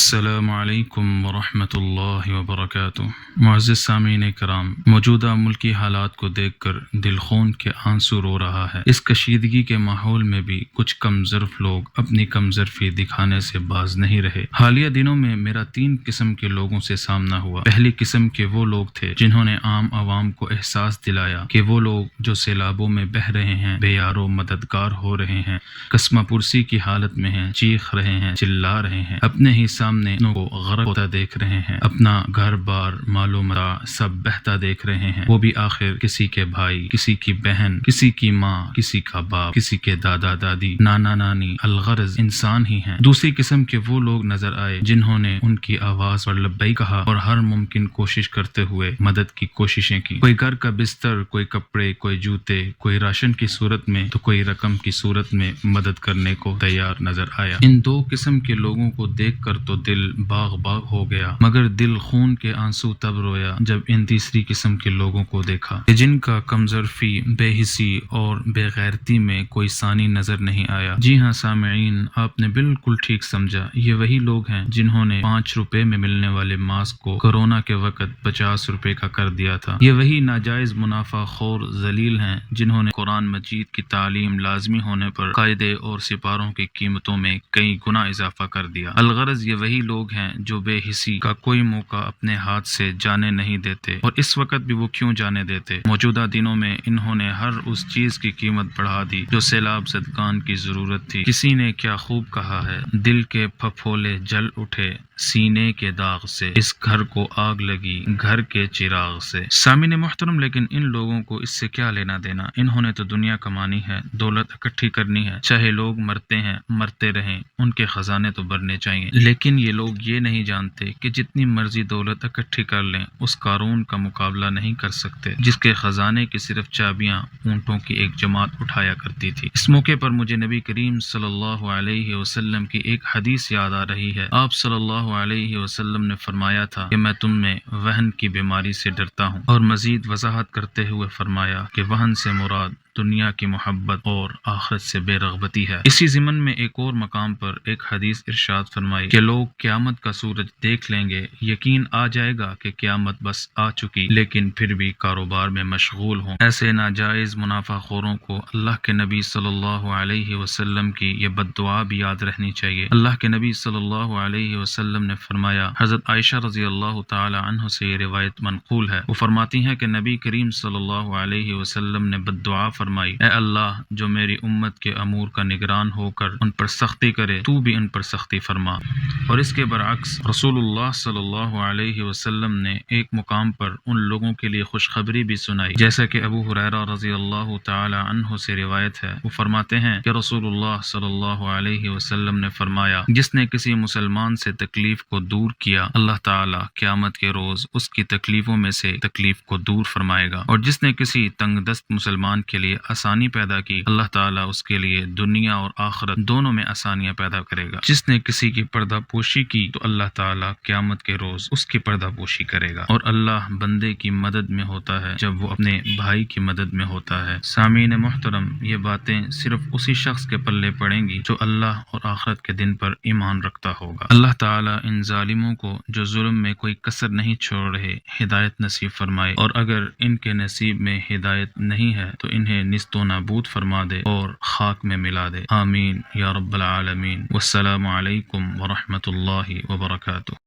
السلام علیکم ورحمۃ اللہ وبرکاتہ۔ معزز سامعین کرام، موجودہ ملکی حالات کو دیکھ کر دل خون کے آنسو رو رہا ہے۔ اس کشیدگی کے ماحول میں بھی کچھ کم ظرف لوگ اپنی کم ظرفی دکھانے سے باز نہیں رہے۔ حالیہ دنوں میں میرا 3 قسم کے لوگوں سے سامنا ہوا۔ پہلی قسم کے وہ لوگ تھے جنہوں نے عام عوام کو احساس دلایا کہ وہ لوگ جو سیلابوں میں بہہ رہے ہیں، بے یارو مددگار ہو رہے ہیں، کسمہ پرسی کی حالت میں ہیں، چیخ رہے ہیں، چلا رہے ہیں، اپنے ہی سامنے کو غرق ہوتا دیکھ رہے ہیں، اپنا گھر بار مال و متاع سب بہتا دیکھ رہے ہیں، وہ بھی آخر کسی کے بھائی، کسی کی بہن، کسی کی ماں، کسی کا باپ، کسی کے دادا دادی، نانا نانی، الغرض انسان ہی ہیں۔ دوسری قسم کے وہ لوگ نظر آئے جنہوں نے ان کی آواز پر لبیک کہا اور ہر ممکن کوشش کرتے ہوئے مدد کی کوششیں کی۔ کوئی گھر کا بستر، کوئی کپڑے، کوئی جوتے، کوئی راشن کی صورت میں تو کوئی رقم کی صورت میں مدد کرنے کو تیار نظر آیا۔ ان 2 قسم کے لوگوں کو دیکھ کر تو دل باغ باغ ہو گیا، مگر دل خون کے آنسو تب رویا جب ان تیسری قسم کے لوگوں کو دیکھا کہ جن کا کمظرفی، بے حسی اور بے غیرتی میں کوئی ثانی نظر نہیں آیا۔ جی ہاں سامعین، آپ نے بالکل ٹھیک سمجھا، یہ وہی لوگ ہیں جنہوں نے 5 روپے میں ملنے والے ماسک کو کورونا کے وقت 50 روپے کا کر دیا تھا۔ یہ وہی ناجائز منافع خور ذلیل ہیں جنہوں نے قرآن مجید کی تعلیم لازمی ہونے پر قاعدے اور سپاروں کی قیمتوں میں کئی گنا اضافہ کر دیا۔ الغرض یہ وہی لوگ ہیں جو بے حسی کا کوئی موقع اپنے ہاتھ سے جانے نہیں دیتے، اور اس وقت بھی وہ کیوں جانے دیتے؟ موجودہ دنوں میں انہوں نے ہر اس چیز کی قیمت بڑھا دی جو سیلاب زدگان کی ضرورت تھی۔ کسی نے کیا خوب کہا ہے، دل کے پھپھولے جل اٹھے سینے کے داغ سے، اس گھر کو آگ لگی گھر کے چراغ سے۔ سامعین محترم، لیکن ان لوگوں کو اس سے کیا لینا دینا؟ انہوں نے تو دنیا کمانی ہے، دولت اکٹھی کرنی ہے، چاہے لوگ مرتے ہیں مرتے رہیں، ان کے خزانے تو بھرنے چاہیے۔ لیکن یہ لوگ یہ نہیں جانتے کہ جتنی مرضی دولت اکٹھی کر لیں، اس قارون کا مقابلہ نہیں کر سکتے جس کے خزانے کی صرف چابیاں اونٹوں کی ایک جماعت اٹھایا کرتی تھی۔ اس موقع پر مجھے نبی کریم صلی اللہ علیہ وسلم کی ایک حدیث یاد آ رہی ہے۔ آپ صلی اللہ علیہ وسلم نے فرمایا تھا کہ میں تم میں وہن کی بیماری سے ڈرتا ہوں، اور مزید وضاحت کرتے ہوئے فرمایا کہ وہن سے مراد دنیا کی محبت اور آخرت سے بے رغبتی ہے۔ اسی ضمن میں ایک اور مقام پر ایک حدیث ارشاد فرمائی کہ لوگ قیامت کا سورج دیکھ لیں گے، یقین آ جائے گا کہ قیامت بس آ چکی، لیکن پھر بھی کاروبار میں مشغول ہوں۔ ایسے ناجائز منافع خوروں کو اللہ کے نبی صلی اللہ علیہ وسلم کی یہ بد دعا بھی یاد رہنی چاہیے۔ اللہ کے نبی صلی اللہ علیہ وسلم نے فرمایا، حضرت عائشہ رضی اللہ تعالی عنہ سے یہ روایت منقول ہے، وہ فرماتی ہیں کہ نبی کریم صلی اللہ علیہ وسلم نے بد دعا فرمائی، اے اللہ جو میری امت کے امور کا نگران ہو کر ان پر سختی کرے، تو بھی ان پر سختی فرما۔ اور اس کے برعکس رسول اللہ صلی اللہ علیہ وسلم نے ایک مقام پر ان لوگوں کے لیے خوشخبری بھی سنائی، جیسا کہ ابو ہریرہ رضی اللہ تعالی عنہ سے روایت ہے۔ وہ فرماتے ہیں کہ رسول اللہ صلی اللہ علیہ وسلم نے فرمایا، جس نے کسی مسلمان سے تکلیف کو دور کیا، اللہ تعالی قیامت کے روز اس کی تکلیفوں میں سے تکلیف کو دور فرمائے گا، اور جس نے کسی تنگ دست مسلمان کے لیے آسانی پیدا کی، اللہ تعالیٰ اس کے لیے دنیا اور آخرت دونوں میں آسانیاں پیدا کرے گا۔ جس نے کسی کی پردہ پوشی کی تو اللہ تعالیٰ قیامت کے روز اس کی پردہ پوشی کرے گا، اور اللہ بندے کی مدد میں ہوتا ہے جب وہ اپنے بھائی کی مدد میں ہوتا ہے۔ سامعین محترم، یہ باتیں صرف اسی شخص کے پلے پڑیں گی جو اللہ اور آخرت کے دن پر ایمان رکھتا ہوگا۔ اللہ تعالیٰ ان ظالموں کو جو ظلم میں کوئی کسر نہیں چھوڑ رہے ہدایت نصیب فرمائے، اور اگر ان کے نصیب میں ہدایت نہیں ہے تو انہیں نیست و نابود فرما دے اور خاک میں ملا دے۔ آمین یا رب العالمین۔ والسلام علیکم ورحمۃ اللہ وبرکاتہ۔